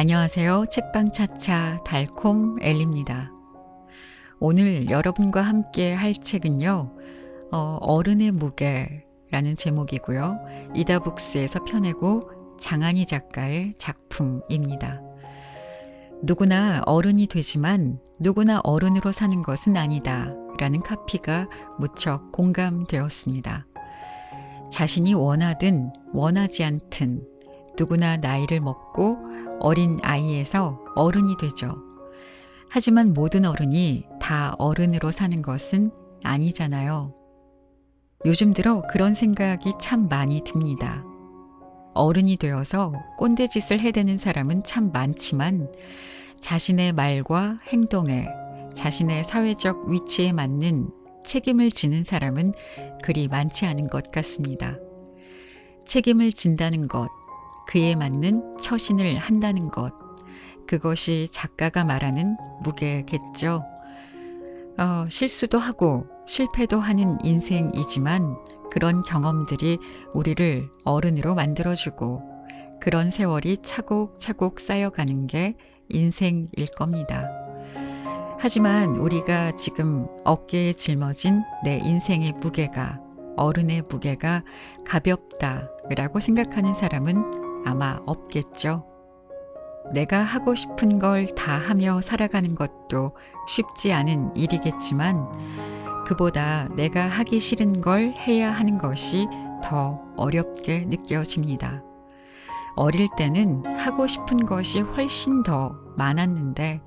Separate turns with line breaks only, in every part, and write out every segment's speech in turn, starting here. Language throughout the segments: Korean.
안녕하세요. 책방 차차 달콤 엘리입니다. 오늘 여러분과 함께 할 책은요. 어른의 무게라는 제목이고요. 이다북스에서 펴내고 장한희 작가의 작품입니다. 누구나 어른이 되지만 누구나 어른으로 사는 것은 아니다 라는 카피가 무척 공감되었습니다. 자신이 원하든 원하지 않든 누구나 나이를 먹고 어린 아이에서 어른이 되죠. 하지만 모든 어른이 다 어른으로 사는 것은 아니잖아요. 요즘 들어 그런 생각이 참 많이 듭니다. 어른이 되어서 꼰대짓을 해대는 사람은 참 많지만 자신의 말과 행동에 자신의 사회적 위치에 맞는 책임을 지는 사람은 그리 많지 않은 것 같습니다. 책임을 진다는 것, 그에 맞는 처신을 한다는 것, 그것이 작가가 말하는 무게겠죠. 실수도 하고 실패도 하는 인생이지만 그런 경험들이 우리를 어른으로 만들어주고 그런 세월이 차곡차곡 쌓여가는 게 인생일 겁니다. 하지만 우리가 지금 어깨에 짊어진 내 인생의 무게가, 어른의 무게가 가볍다라고 생각하는 사람은 아마 없겠죠. 내가 하고 싶은 걸 다 하며 살아가는 것도 쉽지 않은 일이겠지만 그보다 내가 하기 싫은 걸 해야 하는 것이 더 어렵게 느껴집니다. 어릴 때는 하고 싶은 것이 훨씬 더 많았는데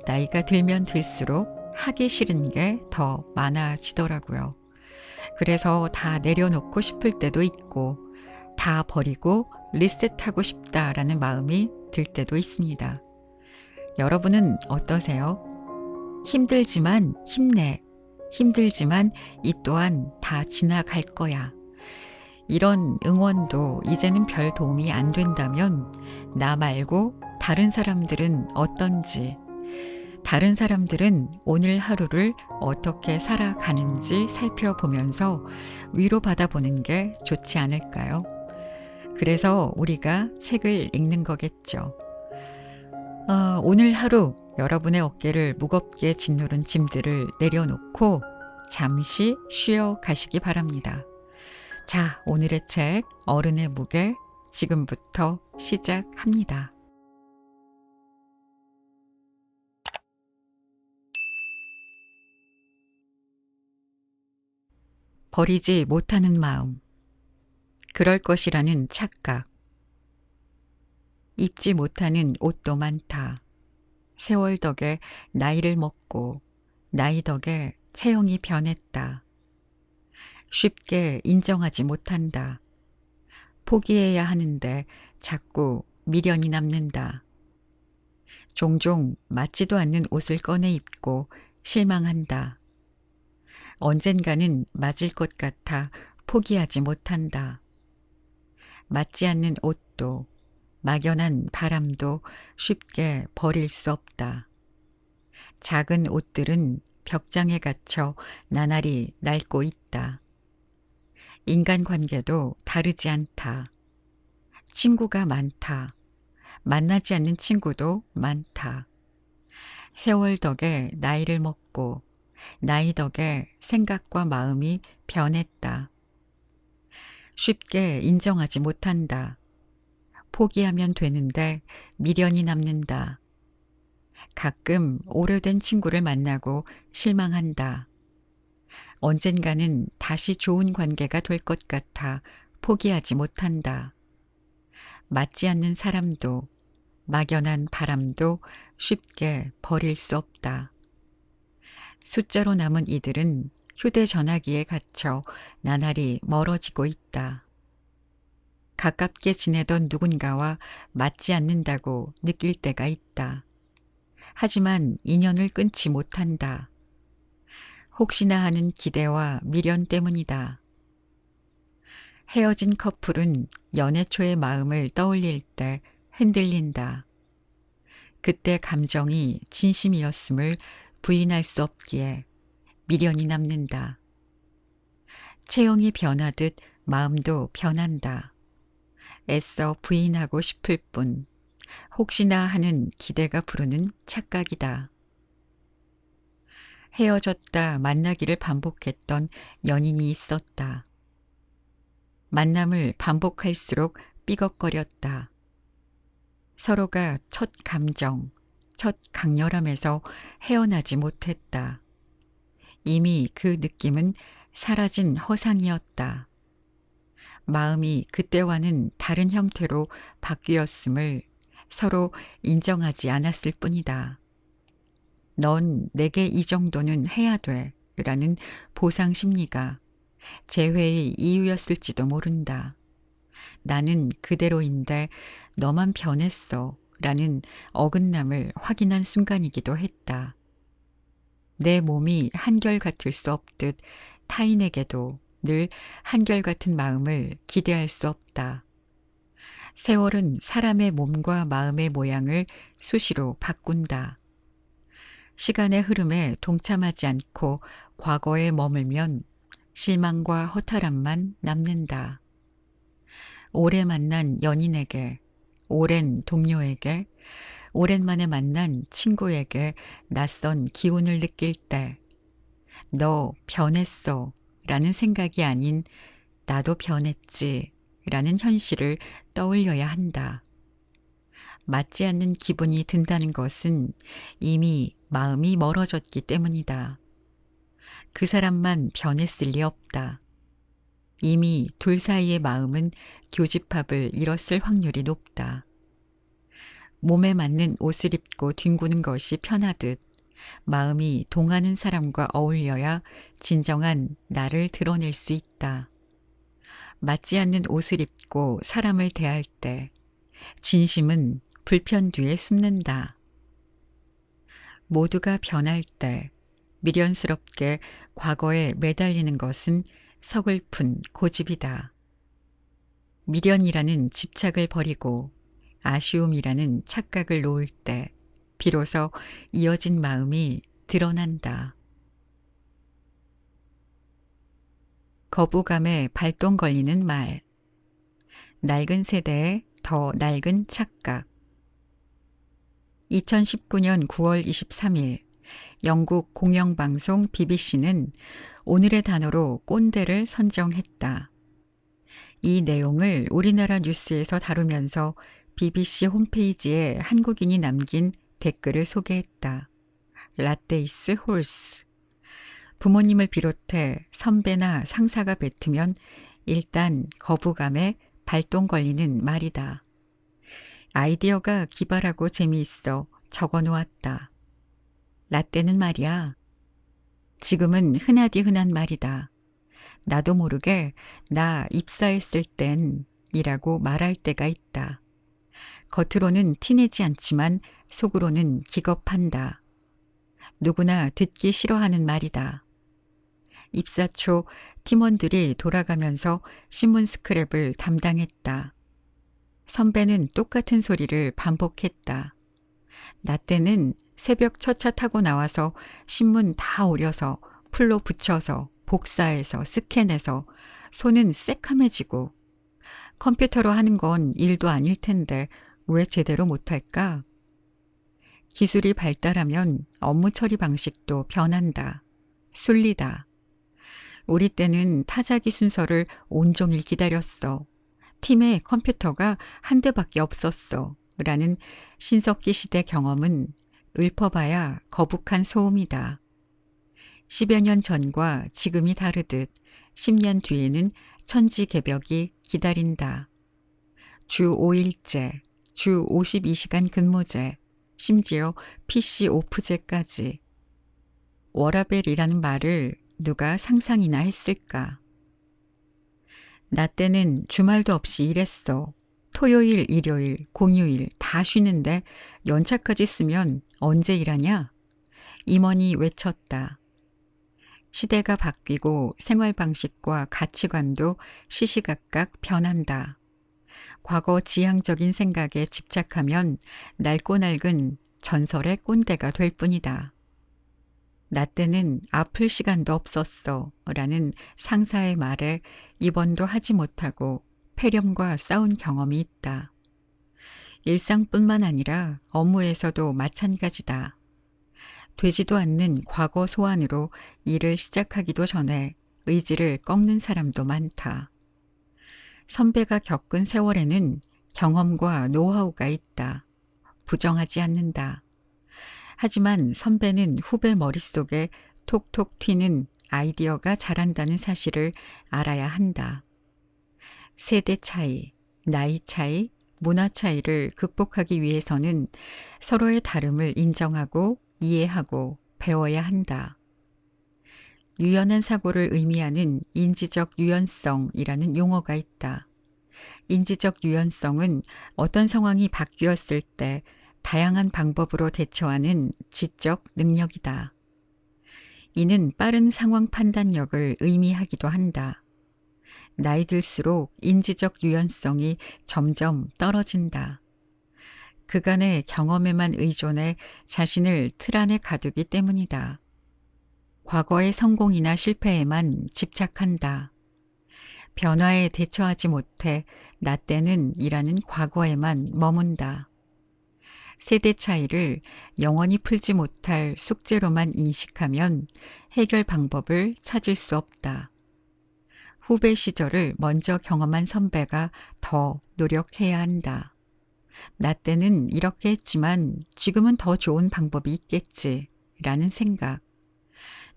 나이가 들면 들수록 하기 싫은 게 더 많아지더라고요. 그래서 다 내려놓고 싶을 때도 있고 다 버리고 리셋하고 싶다라는 마음이 들 때도 있습니다. 여러분은 어떠세요? 힘들지만 힘내. 힘들지만 이 또한 다 지나갈 거야. 이런 응원도 이제는 별 도움이 안 된다면 나 말고 다른 사람들은 어떤지, 다른 사람들은 오늘 하루를 어떻게 살아가는지 살펴보면서 위로받아 보는 게 좋지 않을까요? 그래서 우리가 책을 읽는 거겠죠. 오늘 하루 여러분의 어깨를 무겁게 짓누른 짐들을 내려놓고 잠시 쉬어 가시기 바랍니다. 자, 오늘의 책 어른의 무게 지금부터 시작합니다. 버리지 못하는 마음, 그럴 것이라는 착각, 입지 못하는 옷도 많다. 세월 덕에 나이를 먹고 나이 덕에 체형이 변했다. 쉽게 인정하지 못한다. 포기해야 하는데 자꾸 미련이 남는다. 종종 맞지도 않는 옷을 꺼내 입고 실망한다. 언젠가는 맞을 것 같아 포기하지 못한다. 맞지 않는 옷도 막연한 바람도 쉽게 버릴 수 없다. 작은 옷들은 벽장에 갇혀 나날이 낡고 있다. 인간관계도 다르지 않다. 친구가 많다. 만나지 않는 친구도 많다. 세월 덕에 나이를 먹고 나이 덕에 생각과 마음이 변했다. 쉽게 인정하지 못한다. 포기하면 되는데 미련이 남는다. 가끔 오래된 친구를 만나고 실망한다. 언젠가는 다시 좋은 관계가 될 것 같아 포기하지 못한다. 맞지 않는 사람도 막연한 바람도 쉽게 버릴 수 없다. 숫자로 남은 이들은 휴대전화기에 갇혀 나날이 멀어지고 있다. 가깝게 지내던 누군가와 맞지 않는다고 느낄 때가 있다. 하지만 인연을 끊지 못한다. 혹시나 하는 기대와 미련 때문이다. 헤어진 커플은 연애 초의 마음을 떠올릴 때 흔들린다. 그때 감정이 진심이었음을 부인할 수 없기에 미련이 남는다. 체형이 변하듯 마음도 변한다. 애써 부인하고 싶을 뿐 혹시나 하는 기대가 부르는 착각이다. 헤어졌다 만나기를 반복했던 연인이 있었다. 만남을 반복할수록 삐걱거렸다. 서로가 첫 감정, 첫 강렬함에서 헤어나지 못했다. 이미 그 느낌은 사라진 허상이었다. 마음이 그때와는 다른 형태로 바뀌었음을 서로 인정하지 않았을 뿐이다. 넌 내게 이 정도는 해야 돼 라는 보상 심리가 재회의 이유였을지도 모른다. 나는 그대로인데 너만 변했어 라는 어긋남을 확인한 순간이기도 했다. 내 몸이 한결같을 수 없듯 타인에게도 늘 한결같은 마음을 기대할 수 없다. 세월은 사람의 몸과 마음의 모양을 수시로 바꾼다. 시간의 흐름에 동참하지 않고 과거에 머물면 실망과 허탈함만 남는다. 오래 만난 연인에게, 오랜 동료에게, 오랜만에 만난 친구에게 낯선 기운을 느낄 때, 너 변했어 라는 생각이 아닌 나도 변했지 라는 현실을 떠올려야 한다. 맞지 않는 기분이 든다는 것은 이미 마음이 멀어졌기 때문이다. 그 사람만 변했을 리 없다. 이미 둘 사이의 마음은 교집합을 잃었을 확률이 높다. 몸에 맞는 옷을 입고 뒹구는 것이 편하듯 마음이 동하는 사람과 어울려야 진정한 나를 드러낼 수 있다. 맞지 않는 옷을 입고 사람을 대할 때 진심은 불편 뒤에 숨는다. 모두가 변할 때 미련스럽게 과거에 매달리는 것은 서글픈 고집이다. 미련이라는 집착을 버리고 아쉬움이라는 착각을 놓을 때 비로소 이어진 마음이 드러난다. 거부감에 발동 걸리는 말. 낡은 세대의 더 낡은 착각. 2019년 9월 23일 영국 공영방송 BBC는 오늘의 단어로 꼰대를 선정했다. 이 내용을 우리나라 뉴스에서 다루면서 BBC 홈페이지에 한국인이 남긴 댓글을 소개했다. 라떼이스 홀스. 부모님을 비롯해 선배나 상사가 뱉으면 일단 거부감에 발동 걸리는 말이다. 아이디어가 기발하고 재미있어 적어 놓았다. 라떼는 말이야. 지금은 흔하디 흔한 말이다. 나도 모르게 나 입사했을 땐 이라고 말할 때가 있다. 겉으로는 티내지 않지만 속으로는 기겁한다. 누구나 듣기 싫어하는 말이다. 입사 초 팀원들이 돌아가면서 신문 스크랩을 담당했다. 선배는 똑같은 소리를 반복했다. 나 때는 새벽 첫차 타고 나와서 신문 다 오려서 풀로 붙여서 복사해서 스캔해서 손은 새카매지고 컴퓨터로 하는 건 일도 아닐 텐데 왜 제대로 못할까? 기술이 발달하면 업무 처리 방식도 변한다. 순리다. 우리 때는 타자기 순서를 온종일 기다렸어. 팀에 컴퓨터가 한 대밖에 없었어. 라는 신석기 시대 경험은 읊어봐야 거북한 소음이다. 10여 년 전과 지금이 다르듯 10년 뒤에는 천지개벽이 기다린다. 주 5일제, 주 52시간 근무제, 심지어 PC 오프제까지. 워라벨이라는 말을 누가 상상이나 했을까? 나 때는 주말도 없이 일했어. 토요일, 일요일, 공휴일 다 쉬는데 연차까지 쓰면 언제 일하냐? 임원이 외쳤다. 시대가 바뀌고 생활 방식과 가치관도 시시각각 변한다. 과거 지향적인 생각에 집착하면 낡고 낡은 전설의 꼰대가 될 뿐이다. 나 때는 아플 시간도 없었어 라는 상사의 말에 입원도 하지 못하고 폐렴과 싸운 경험이 있다. 일상뿐만 아니라 업무에서도 마찬가지다. 되지도 않는 과거 소환으로 일을 시작하기도 전에 의지를 꺾는 사람도 많다. 선배가 겪은 세월에는 경험과 노하우가 있다. 부정하지 않는다. 하지만 선배는 후배 머릿속에 톡톡 튀는 아이디어가 자란다는 사실을 알아야 한다. 세대 차이, 나이 차이, 문화 차이를 극복하기 위해서는 서로의 다름을 인정하고 이해하고 배워야 한다. 유연한 사고를 의미하는 인지적 유연성이라는 용어가 있다. 인지적 유연성은 어떤 상황이 바뀌었을 때 다양한 방법으로 대처하는 지적 능력이다. 이는 빠른 상황 판단력을 의미하기도 한다. 나이 들수록 인지적 유연성이 점점 떨어진다. 그간의 경험에만 의존해 자신을 틀 안에 가두기 때문이다. 과거의 성공이나 실패에만 집착한다. 변화에 대처하지 못해 나 때는 이라는 과거에만 머문다. 세대 차이를 영원히 풀지 못할 숙제로만 인식하면 해결 방법을 찾을 수 없다. 후배 시절을 먼저 경험한 선배가 더 노력해야 한다. 나 때는 이렇게 했지만 지금은 더 좋은 방법이 있겠지 라는 생각.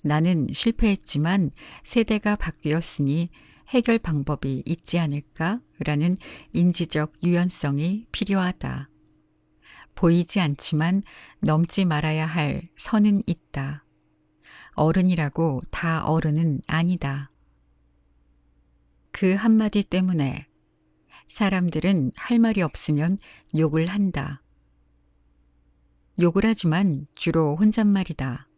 나는 실패했지만 세대가 바뀌었으니 해결 방법이 있지 않을까? 라는 인지적 유연성이 필요하다. 보이지 않지만 넘지 말아야 할 선은 있다. 어른이라고 다 어른은 아니다. 그 한마디 때문에 사람들은 할 말이 없으면 욕을 한다. 욕을 하지만 주로 혼잣말이다.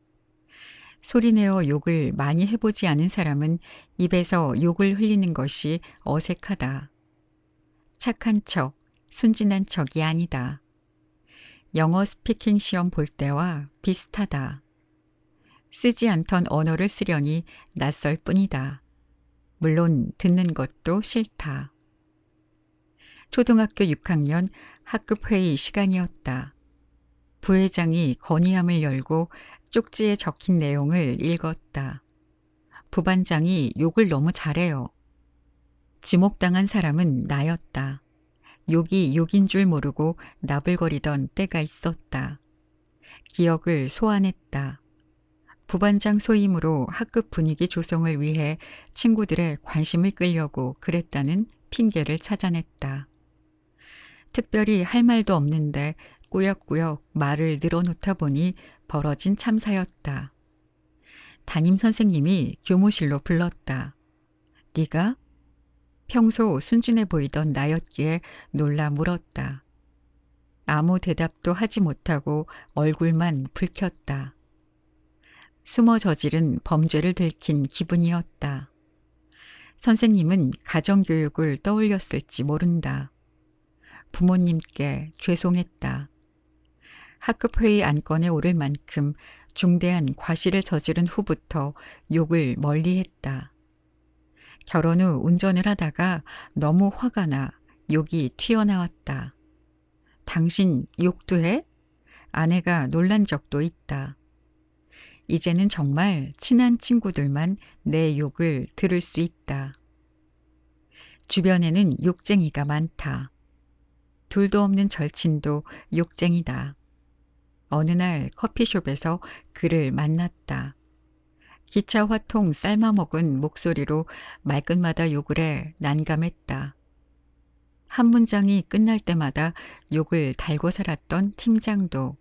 소리내어 욕을 많이 해보지 않은 사람은 입에서 욕을 흘리는 것이 어색하다. 착한 척, 순진한 척이 아니다. 영어 스피킹 시험 볼 때와 비슷하다. 쓰지 않던 언어를 쓰려니 낯설 뿐이다. 물론 듣는 것도 싫다. 초등학교 6학년 학급 회의 시간이었다. 부회장이 건의함을 열고 쪽지에 적힌 내용을 읽었다. 부반장이 욕을 너무 잘해요. 지목당한 사람은 나였다. 욕이 욕인 줄 모르고 나불거리던 때가 있었다. 기억을 소환했다. 부반장 소임으로 학급 분위기 조성을 위해 친구들의 관심을 끌려고 그랬다는 핑계를 찾아냈다. 특별히 할 말도 없는데 꾸역꾸역 말을 늘어놓다 보니 벌어진 참사였다. 담임 선생님이 교무실로 불렀다. 네가? 평소 순진해 보이던 나였기에 놀라 물었다. 아무 대답도 하지 못하고 얼굴만 붉혔다. 숨어 저지른 범죄를 들킨 기분이었다. 선생님은 가정교육을 떠올렸을지 모른다. 부모님께 죄송했다. 학급회의 안건에 오를 만큼 중대한 과실을 저지른 후부터 욕을 멀리했다. 결혼 후 운전을 하다가 너무 화가 나 욕이 튀어나왔다. 당신 욕도 해? 아내가 놀란 적도 있다. 이제는 정말 친한 친구들만 내 욕을 들을 수 있다. 주변에는 욕쟁이가 많다. 둘도 없는 절친도 욕쟁이다. 어느 날 커피숍에서 그를 만났다. 기차 화통 삶아먹은 목소리로 말끝마다 욕을 해 난감했다. 한 문장이 끝날 때마다 욕을 달고 살았던 팀장도,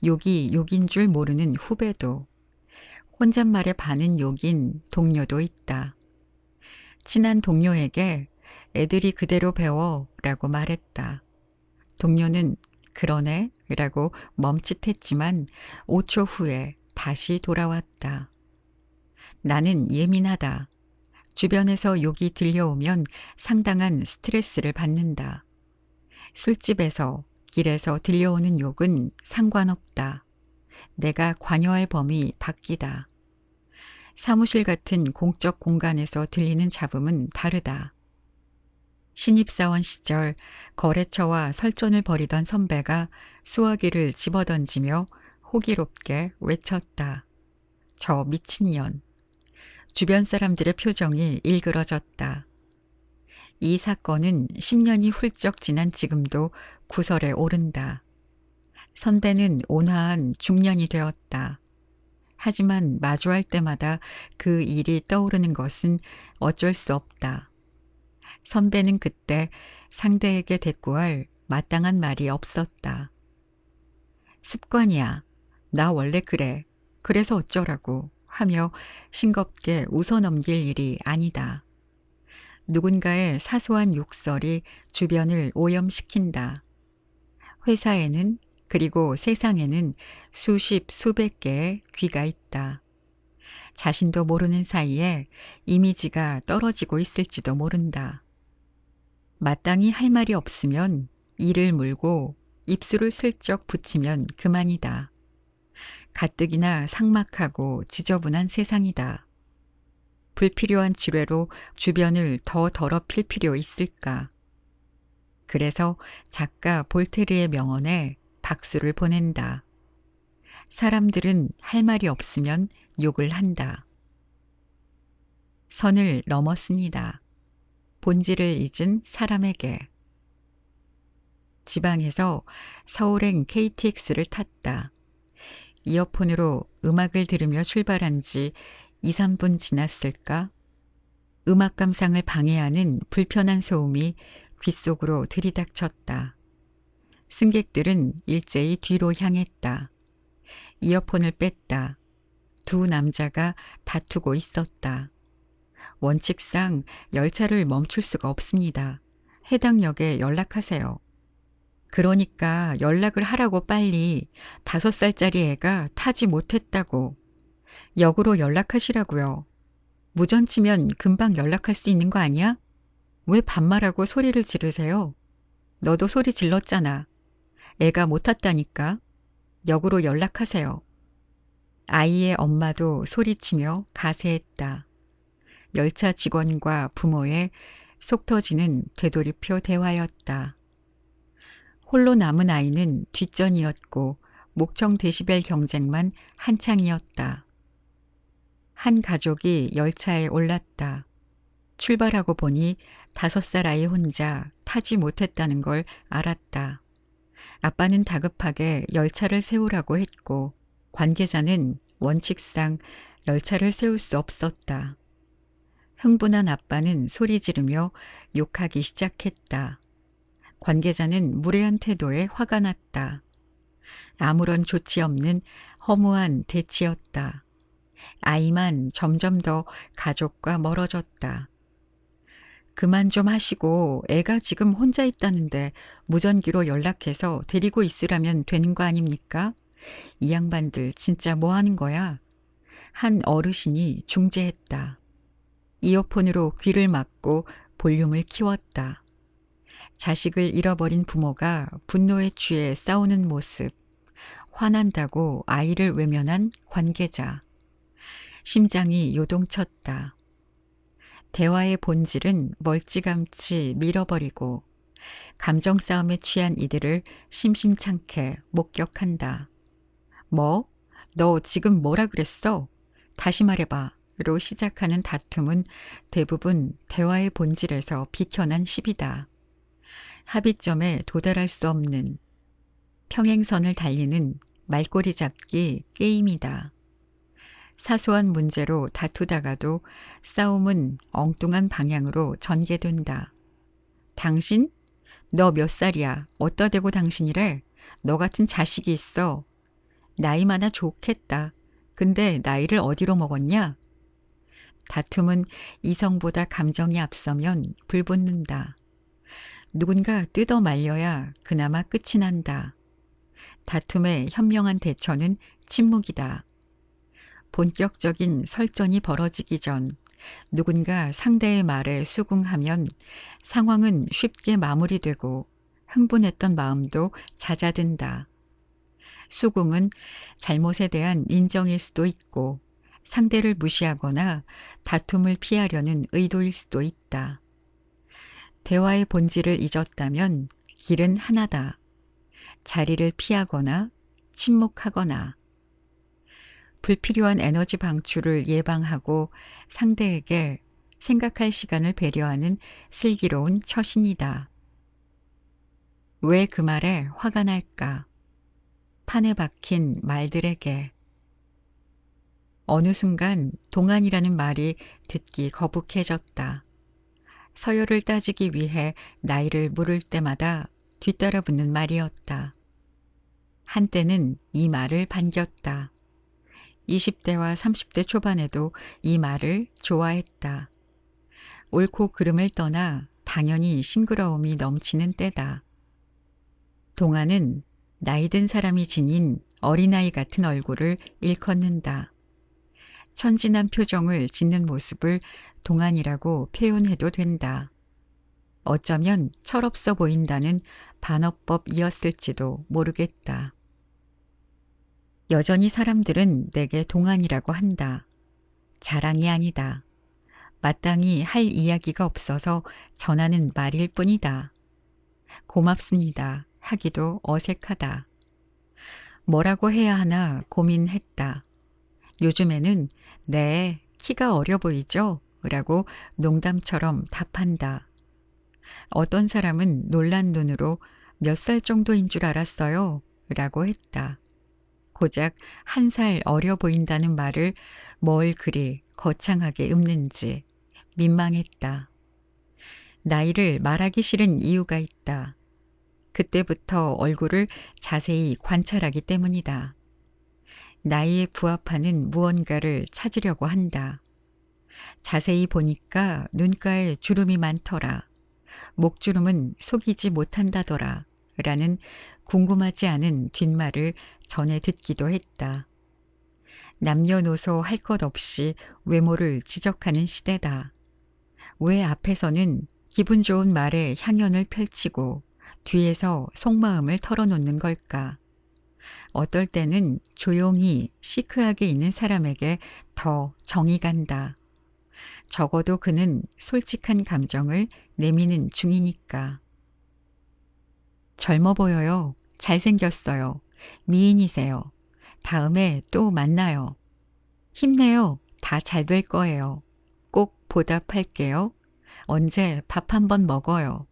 욕이 욕인 줄 모르는 후배도, 혼잣말에 반은 욕인 동료도 있다. 친한 동료에게 애들이 그대로 배워 라고 말했다. 동료는 그러네 라고 멈칫했지만 5초 후에 다시 돌아왔다. 나는 예민하다. 주변에서 욕이 들려오면 상당한 스트레스를 받는다. 술집에서, 길에서 들려오는 욕은 상관없다. 내가 관여할 범위 바뀌다. 사무실 같은 공적 공간에서 들리는 잡음은 다르다. 신입사원 시절 거래처와 설전을 벌이던 선배가 수화기를 집어던지며 호기롭게 외쳤다. 저 미친년. 주변 사람들의 표정이 일그러졌다. 이 사건은 10년이 훌쩍 지난 지금도 구설에 오른다. 선배는 온화한 중년이 되었다. 하지만 마주할 때마다 그 일이 떠오르는 것은 어쩔 수 없다. 선배는 그때 상대에게 대꾸할 마땅한 말이 없었다. 습관이야. 나 원래 그래. 그래서 어쩌라고 하며 싱겁게 웃어넘길 일이 아니다. 누군가의 사소한 욕설이 주변을 오염시킨다. 회사에는 그리고 세상에는 수십 수백 개의 귀가 있다. 자신도 모르는 사이에 이미지가 떨어지고 있을지도 모른다. 마땅히 할 말이 없으면 이를 물고 입술을 슬쩍 붙이면 그만이다. 가뜩이나 삭막하고 지저분한 세상이다. 불필요한 지뢰로 주변을 더 더럽힐 필요 있을까? 그래서 작가 볼테르의 명언에 박수를 보낸다. 사람들은 할 말이 없으면 욕을 한다. 선을 넘었습니다. 본질을 잊은 사람에게. 지방에서 서울행 KTX를 탔다. 이어폰으로 음악을 들으며 출발한 지 2, 3분 지났을까? 음악 감상을 방해하는 불편한 소음이 귓속으로 들이닥쳤다. 승객들은 일제히 뒤로 향했다. 이어폰을 뺐다. 두 남자가 다투고 있었다. 원칙상 열차를 멈출 수가 없습니다. 해당 역에 연락하세요. 그러니까 연락을 하라고 빨리. 5살짜리 애가 타지 못했다고. 역으로 연락하시라고요. 무전치면 금방 연락할 수 있는 거 아니야? 왜 반말하고 소리를 지르세요? 너도 소리 질렀잖아. 애가 못 탔다니까. 역으로 연락하세요. 아이의 엄마도 소리치며 가세했다. 열차 직원과 부모의 속 터지는 되돌이표 대화였다. 홀로 남은 아이는 뒷전이었고 목청 데시벨 경쟁만 한창이었다. 한 가족이 열차에 올랐다. 출발하고 보니 5살 아이 혼자 타지 못했다는 걸 알았다. 아빠는 다급하게 열차를 세우라고 했고 관계자는 원칙상 열차를 세울 수 없었다. 흥분한 아빠는 소리 지르며 욕하기 시작했다. 관계자는 무례한 태도에 화가 났다. 아무런 조치 없는 허무한 대치였다. 아이만 점점 더 가족과 멀어졌다. 그만 좀 하시고 애가 지금 혼자 있다는데 무전기로 연락해서 데리고 있으라면 되는 거 아닙니까? 이 양반들 진짜 뭐 하는 거야? 한 어르신이 중재했다. 이어폰으로 귀를 막고 볼륨을 키웠다. 자식을 잃어버린 부모가 분노에 취해 싸우는 모습, 화난다고 아이를 외면한 관계자. 심장이 요동쳤다. 대화의 본질은 멀찌감치 밀어버리고 감정 싸움에 취한 이들을 심심찮게 목격한다. 뭐? 너 지금 뭐라 그랬어? 다시 말해봐. 로 시작하는 다툼은 대부분 대화의 본질에서 비켜난 시비다. 합의점에 도달할 수 없는 평행선을 달리는 말꼬리 잡기 게임이다. 사소한 문제로 다투다가도 싸움은 엉뚱한 방향으로 전개된다. 당신? 너 몇 살이야? 어디다 대고 당신이래? 너 같은 자식이 있어. 나이 많아 좋겠다. 근데 나이를 어디로 먹었냐? 다툼은 이성보다 감정이 앞서면 불붙는다. 누군가 뜯어 말려야 그나마 끝이 난다. 다툼의 현명한 대처는 침묵이다. 본격적인 설전이 벌어지기 전 누군가 상대의 말에 수긍하면 상황은 쉽게 마무리되고 흥분했던 마음도 잦아든다. 수긍은 잘못에 대한 인정일 수도 있고 상대를 무시하거나 다툼을 피하려는 의도일 수도 있다. 대화의 본질을 잊었다면 길은 하나다. 자리를 피하거나 침묵하거나. 불필요한 에너지 방출을 예방하고 상대에게 생각할 시간을 배려하는 슬기로운 처신이다. 왜 그 말에 화가 날까? 판에 박힌 말들에게. 어느 순간 동안이라는 말이 듣기 거북해졌다. 서열을 따지기 위해 나이를 물을 때마다 뒤따라 붙는 말이었다. 한때는 이 말을 반겼다. 20대와 30대 초반에도 이 말을 좋아했다. 옳고 그름을 떠나 당연히 싱그러움이 넘치는 때다. 동안은 나이 든 사람이 지닌 어린아이 같은 얼굴을 일컫는다. 천진한 표정을 짓는 모습을 동안이라고 표현해도 된다. 어쩌면 철없어 보인다는 반어법이었을지도 모르겠다. 여전히 사람들은 내게 동안이라고 한다. 자랑이 아니다. 마땅히 할 이야기가 없어서 전하는 말일 뿐이다. 고맙습니다. 하기도 어색하다. 뭐라고 해야 하나 고민했다. 요즘에는 네, 키가 어려 보이죠? 라고 농담처럼 답한다. 어떤 사람은 놀란 눈으로 몇 살 정도인 줄 알았어요? 라고 했다. 고작 1살 어려 보인다는 말을 뭘 그리 거창하게 읊는지 민망했다. 나이를 말하기 싫은 이유가 있다. 그때부터 얼굴을 자세히 관찰하기 때문이다. 나이에 부합하는 무언가를 찾으려고 한다. 자세히 보니까 눈가에 주름이 많더라. 목주름은 속이지 못한다더라. 라는 궁금하지 않은 뒷말을 전해 듣기도 했다. 남녀노소 할 것 없이 외모를 지적하는 시대다. 왜 앞에서는 기분 좋은 말에 향연을 펼치고 뒤에서 속마음을 털어놓는 걸까? 어떨 때는 조용히 시크하게 있는 사람에게 더 정이 간다. 적어도 그는 솔직한 감정을 내미는 중이니까. 젊어 보여요. 잘생겼어요. 미인이세요. 다음에 또 만나요. 힘내요. 다 잘 될 거예요. 꼭 보답할게요. 언제 밥 한번 먹어요.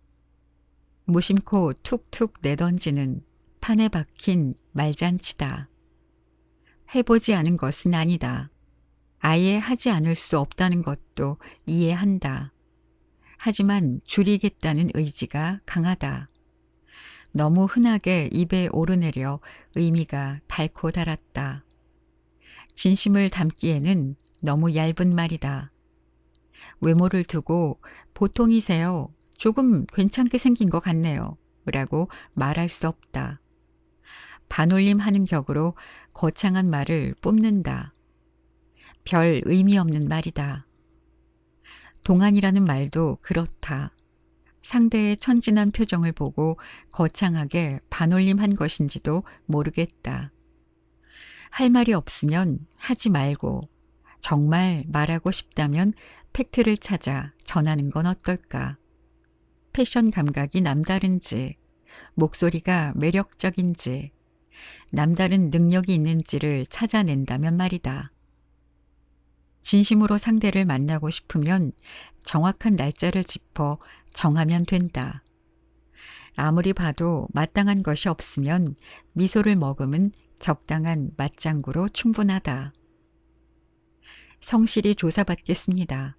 무심코 툭툭 내던지는 판에 박힌 말잔치다. 해보지 않은 것은 아니다. 아예 하지 않을 수 없다는 것도 이해한다. 하지만 줄이겠다는 의지가 강하다. 너무 흔하게 입에 오르내려 의미가 닳고 닳았다. 진심을 담기에는 너무 얇은 말이다. 외모를 두고 보통이세요. 조금 괜찮게 생긴 것 같네요. 라고 말할 수 없다. 반올림하는 격으로 거창한 말을 뿜는다. 별 의미 없는 말이다. 동안이라는 말도 그렇다. 상대의 천진한 표정을 보고 거창하게 반올림한 것인지도 모르겠다. 할 말이 없으면 하지 말고 정말 말하고 싶다면 팩트를 찾아 전하는 건 어떨까? 패션 감각이 남다른지, 목소리가 매력적인지, 남다른 능력이 있는지를 찾아낸다면 말이다. 진심으로 상대를 만나고 싶으면 정확한 날짜를 짚어 정하면 된다. 아무리 봐도 마땅한 것이 없으면 미소를 머금은 적당한 맞장구로 충분하다. 성실히 조사받겠습니다.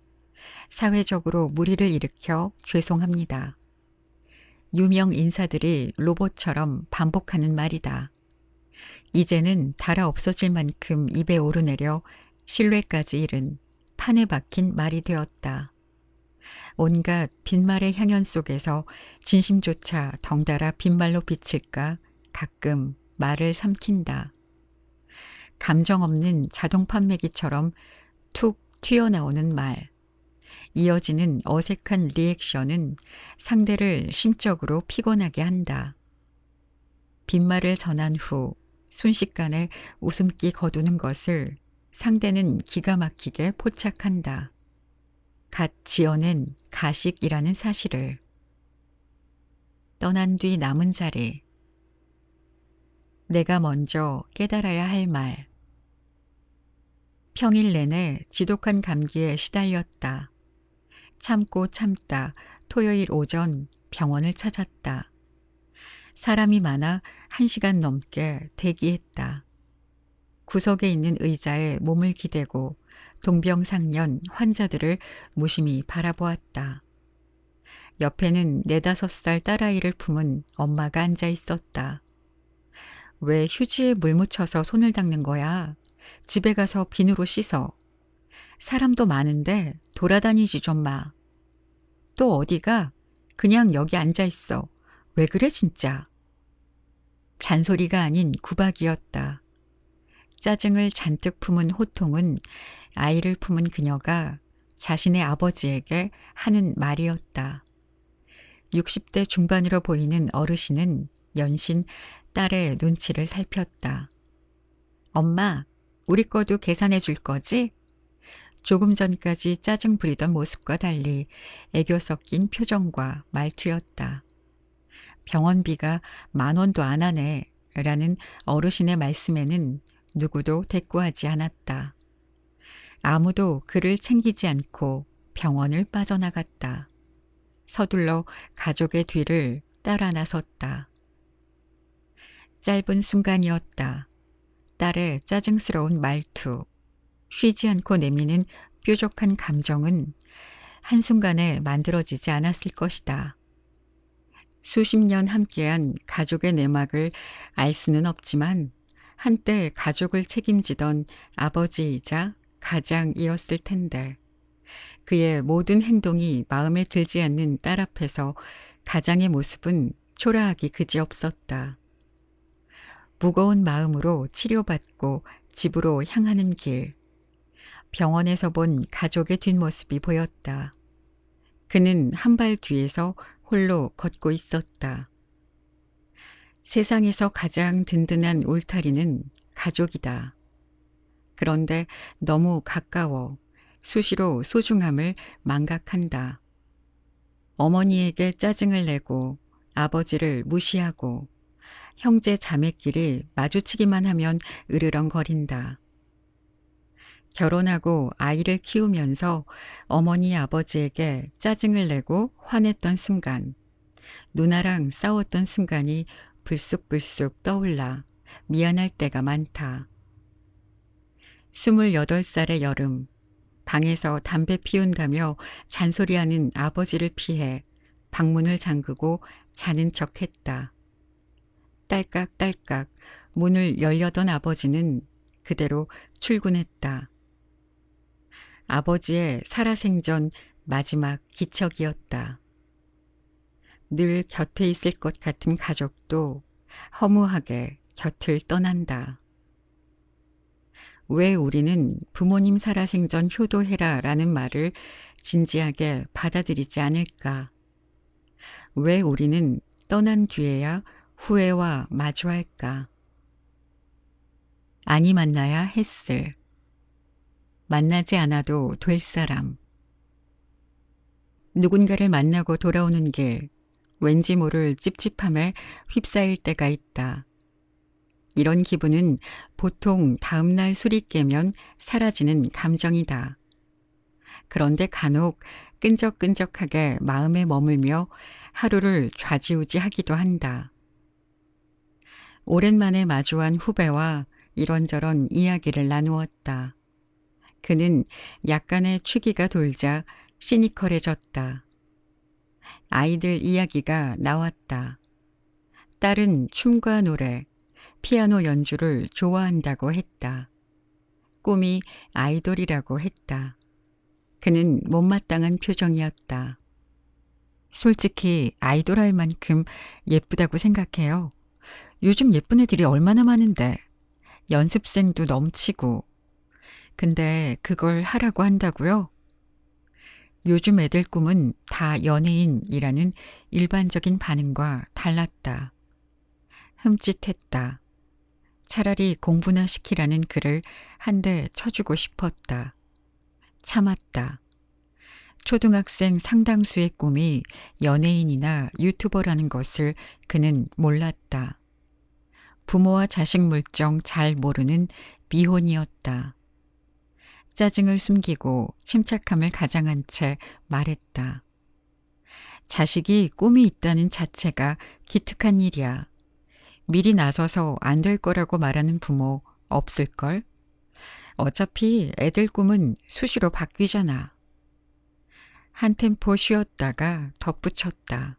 사회적으로 무리를 일으켜 죄송합니다. 유명 인사들이 로봇처럼 반복하는 말이다. 이제는 달아 없어질 만큼 입에 오르내려 신뢰까지 잃은 판에 박힌 말이 되었다. 온갖 빈말의 향연 속에서 진심조차 덩달아 빈말로 비칠까 가끔 말을 삼킨다. 감정 없는 자동 판매기처럼 툭 튀어나오는 말. 이어지는 어색한 리액션은 상대를 심적으로 피곤하게 한다. 빈말을 전한 후 순식간에 웃음기 거두는 것을 상대는 기가 막히게 포착한다. 갓 지어낸 가식이라는 사실을. 떠난 뒤 남은 자리. 내가 먼저 깨달아야 할 말. 평일 내내 지독한 감기에 시달렸다. 참고 참다 토요일 오전 병원을 찾았다. 사람이 많아 1시간 넘게 대기했다. 구석에 있는 의자에 몸을 기대고 동병상련 환자들을 무심히 바라보았다. 옆에는 4~5살 딸아이를 품은 엄마가 앉아 있었다. 왜 휴지에 물 묻혀서 손을 닦는 거야? 집에 가서 비누로 씻어. 사람도 많은데 돌아다니지 좀 마. 또 어디가? 그냥 여기 앉아 있어. 왜 그래 진짜? 잔소리가 아닌 구박이었다. 짜증을 잔뜩 품은 호통은 아이를 품은 그녀가 자신의 아버지에게 하는 말이었다. 60대 중반으로 보이는 어르신은 연신 딸의 눈치를 살폈다. 엄마, 우리 거도 계산해 줄 거지? 조금 전까지 짜증 부리던 모습과 달리 애교 섞인 표정과 말투였다. 병원비가 10,000원도 안 하네 라는 어르신의 말씀에는 누구도 대꾸하지 않았다. 아무도 그를 챙기지 않고 병원을 빠져나갔다. 서둘러 가족의 뒤를 따라 나섰다. 짧은 순간이었다. 딸의 짜증스러운 말투, 쉬지 않고 내미는 뾰족한 감정은 한순간에 만들어지지 않았을 것이다. 수십 년 함께한 가족의 내막을 알 수는 없지만 한때 가족을 책임지던 아버지이자 가장이었을 텐데 그의 모든 행동이 마음에 들지 않는 딸 앞에서 가장의 모습은 초라하기 그지없었다. 무거운 마음으로 치료받고 집으로 향하는 길. 병원에서 본 가족의 뒷모습이 보였다. 그는 한 발 뒤에서 홀로 걷고 있었다. 세상에서 가장 든든한 울타리는 가족이다. 그런데 너무 가까워 수시로 소중함을 망각한다. 어머니에게 짜증을 내고 아버지를 무시하고 형제 자매끼리 마주치기만 하면 으르렁거린다. 결혼하고 아이를 키우면서 어머니 아버지에게 짜증을 내고 화냈던 순간, 누나랑 싸웠던 순간이 불쑥불쑥 떠올라 미안할 때가 많다. 28살의 여름, 방에서 담배 피운다며 잔소리하는 아버지를 피해 방문을 잠그고 자는 척했다. 딸깍딸깍 문을 열려던 아버지는 그대로 출근했다. 아버지의 살아생전 마지막 기척이었다. 늘 곁에 있을 것 같은 가족도 허무하게 곁을 떠난다. 왜 우리는 부모님 살아생전 효도해라 라는 말을 진지하게 받아들이지 않을까? 왜 우리는 떠난 뒤에야 후회와 마주할까? 아니 만나야 했을. 만나지 않아도 될 사람. 누군가를 만나고 돌아오는 길, 왠지 모를 찝찝함에 휩싸일 때가 있다. 이런 기분은 보통 다음날 술이 깨면 사라지는 감정이다. 그런데 간혹 끈적끈적하게 마음에 머물며 하루를 좌지우지하기도 한다. 오랜만에 마주한 후배와 이런저런 이야기를 나누었다. 그는 약간의 취기가 돌자 시니컬해졌다. 아이들 이야기가 나왔다. 딸은 춤과 노래, 피아노 연주를 좋아한다고 했다. 꿈이 아이돌이라고 했다. 그는 못마땅한 표정이었다. 솔직히 아이돌 할 만큼 예쁘다고 생각해요. 요즘 예쁜 애들이 얼마나 많은데 연습생도 넘치고. 근데 그걸 하라고 한다고요? 요즘 애들 꿈은 다 연예인이라는 일반적인 반응과 달랐다. 흠칫했다. 차라리 공부나 시키라는 글을 한 대 쳐주고 싶었다. 참았다. 초등학생 상당수의 꿈이 연예인이나 유튜버라는 것을 그는 몰랐다. 부모와 자식 물정 잘 모르는 미혼이었다. 짜증을 숨기고 침착함을 가장한 채 말했다. 자식이 꿈이 있다는 자체가 기특한 일이야. 미리 나서서 안 될 거라고 말하는 부모 없을걸? 어차피 애들 꿈은 수시로 바뀌잖아. 한 템포 쉬었다가 덧붙였다.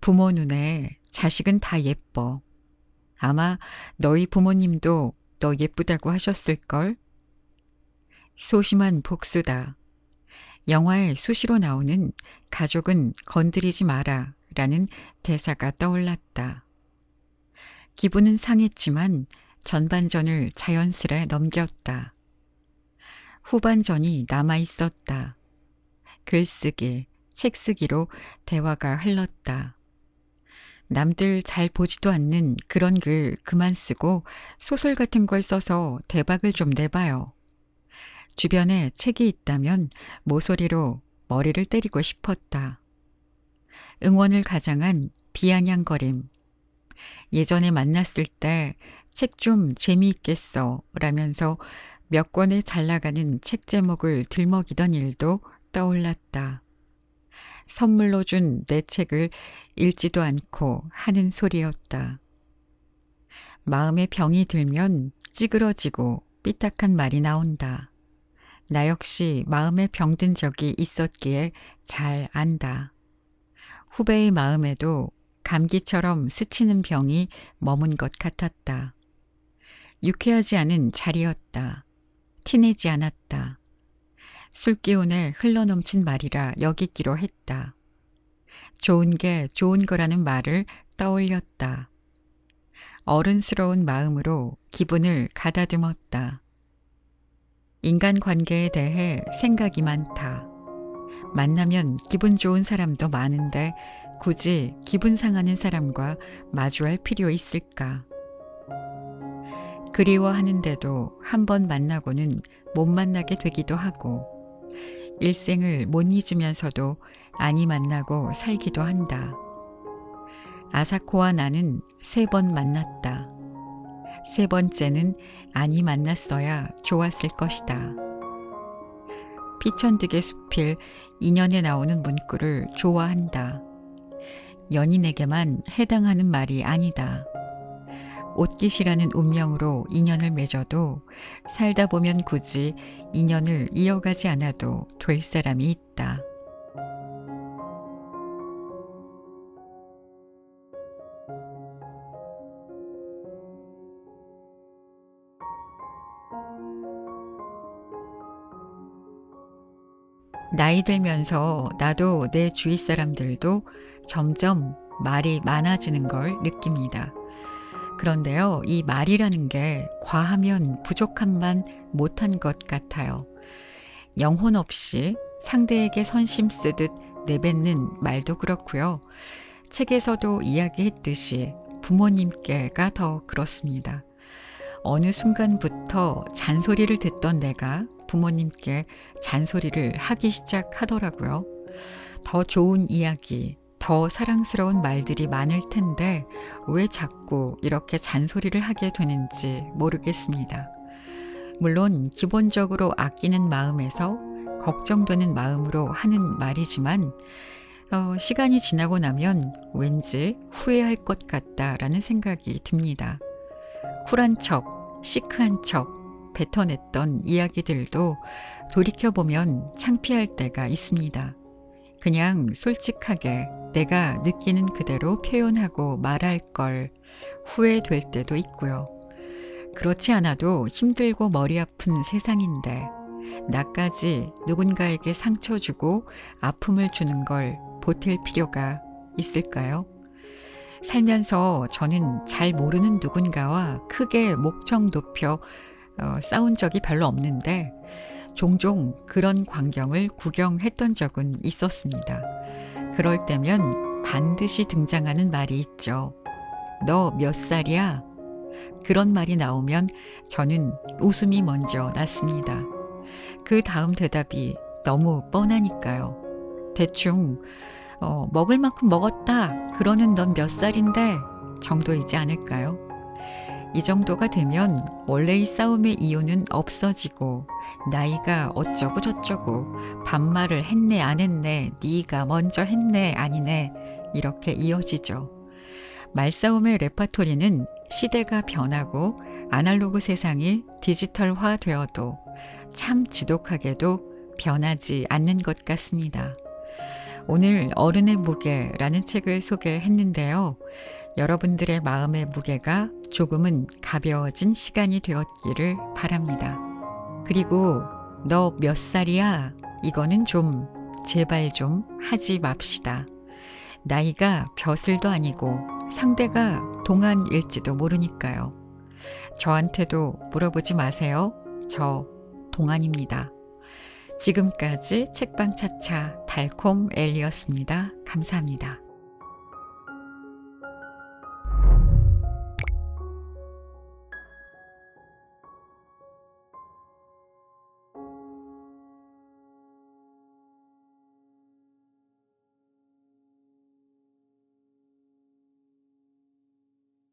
부모 눈에 자식은 다 예뻐. 아마 너희 부모님도 너 예쁘다고 하셨을걸? 소심한 복수다. 영화에 수시로 나오는 가족은 건드리지 마라 라는 대사가 떠올랐다. 기분은 상했지만 전반전을 자연스레 넘겼다. 후반전이 남아 있었다. 글쓰기, 책쓰기로 대화가 흘렀다. 남들 잘 보지도 않는 그런 글 그만 쓰고 소설 같은 걸 써서 대박을 좀 내봐요. 주변에 책이 있다면 모서리로 머리를 때리고 싶었다. 응원을 가장한 비아냥거림. 예전에 만났을 때 책 좀 재미있겠어 라면서 몇 권에 잘 나가는 책 제목을 들먹이던 일도 떠올랐다. 선물로 준 내 책을 읽지도 않고 하는 소리였다. 마음에 병이 들면 찌그러지고 삐딱한 말이 나온다. 나 역시 마음에 병든 적이 있었기에 잘 안다. 후배의 마음에도 감기처럼 스치는 병이 머문 것 같았다. 유쾌하지 않은 자리였다. 티내지 않았다. 술기운에 흘러넘친 말이라 여기기로 했다. 좋은 게 좋은 거라는 말을 떠올렸다. 어른스러운 마음으로 기분을 가다듬었다. 인간관계에 대해 생각이 많다. 만나면 기분 좋은 사람도 많은데 굳이 기분 상하는 사람과 마주할 필요 있을까? 그리워하는데도 한 번 만나고는 못 만나게 되기도 하고 일생을 못 잊으면서도 아니 만나고 살기도 한다. 아사코와 나는 3번 만났다. 3번째는 아니 만났어야 좋았을 것이다. 피천득의 수필 인연에 나오는 문구를 좋아한다. 연인에게만 해당하는 말이 아니다. 옷깃이라는 운명으로 인연을 맺어도 살다 보면 굳이 인연을 이어가지 않아도 될 사람이 있다. 나이 들면서 나도 내 주위 사람들도 점점 말이 많아지는 걸 느낍니다. 그런데요, 이 말이라는 게 과하면 부족함만 못한 것 같아요. 영혼 없이 상대에게 선심 쓰듯 내뱉는 말도 그렇고요. 책에서도 이야기했듯이 부모님께가 더 그렇습니다. 어느 순간부터 잔소리를 듣던 내가 부모님께 잔소리를 하기 시작하더라고요. 더 좋은 이야기, 더 사랑스러운 말들이 많을 텐데 왜 자꾸 이렇게 잔소리를 하게 되는지 모르겠습니다. 물론 기본적으로 아끼는 마음에서 걱정되는 마음으로 하는 말이지만 시간이 지나고 나면 왠지 후회할 것 같다라는 생각이 듭니다. 쿨한 척, 시크한 척 뱉어냈던 이야기들도 돌이켜보면 창피할 때가 있습니다. 그냥 솔직하게 내가 느끼는 그대로 표현하고 말할 걸 후회될 때도 있고요. 그렇지 않아도 힘들고 머리 아픈 세상인데 나까지 누군가에게 상처 주고 아픔을 주는 걸 보탤 필요가 있을까요? 살면서 저는 잘 모르는 누군가와 크게 목청 높여 싸운 적이 별로 없는데 종종 그런 광경을 구경했던 적은 있었습니다. 그럴 때면 반드시 등장하는 말이 있죠. 너 몇 살이야? 그런 말이 나오면 저는 웃음이 먼저 났습니다. 그 다음 대답이 너무 뻔하니까요. 대충 먹을 만큼 먹었다. 그러는 넌 몇 살인데 정도이지 않을까요? 이 정도가 되면 원래의 싸움의 이유는 없어지고 나이가 어쩌고 저쩌고 반말을 했네 안 했네 네가 먼저 했네 아니네 이렇게 이어지죠. 말싸움의 레파토리는 시대가 변하고 아날로그 세상이 디지털화 되어도 참 지독하게도 변하지 않는 것 같습니다. 오늘 어른의 무게라는 책을 소개했는데요. 여러분들의 마음의 무게가 조금은 가벼워진 시간이 되었기를 바랍니다. 그리고 너 몇 살이야? 이거는 좀 제발 좀 하지 맙시다. 나이가 벼슬도 아니고 상대가 동안일지도 모르니까요. 저한테도 물어보지 마세요. 저 동안입니다. 지금까지 책방차차 달콤 엘리였습니다. 감사합니다.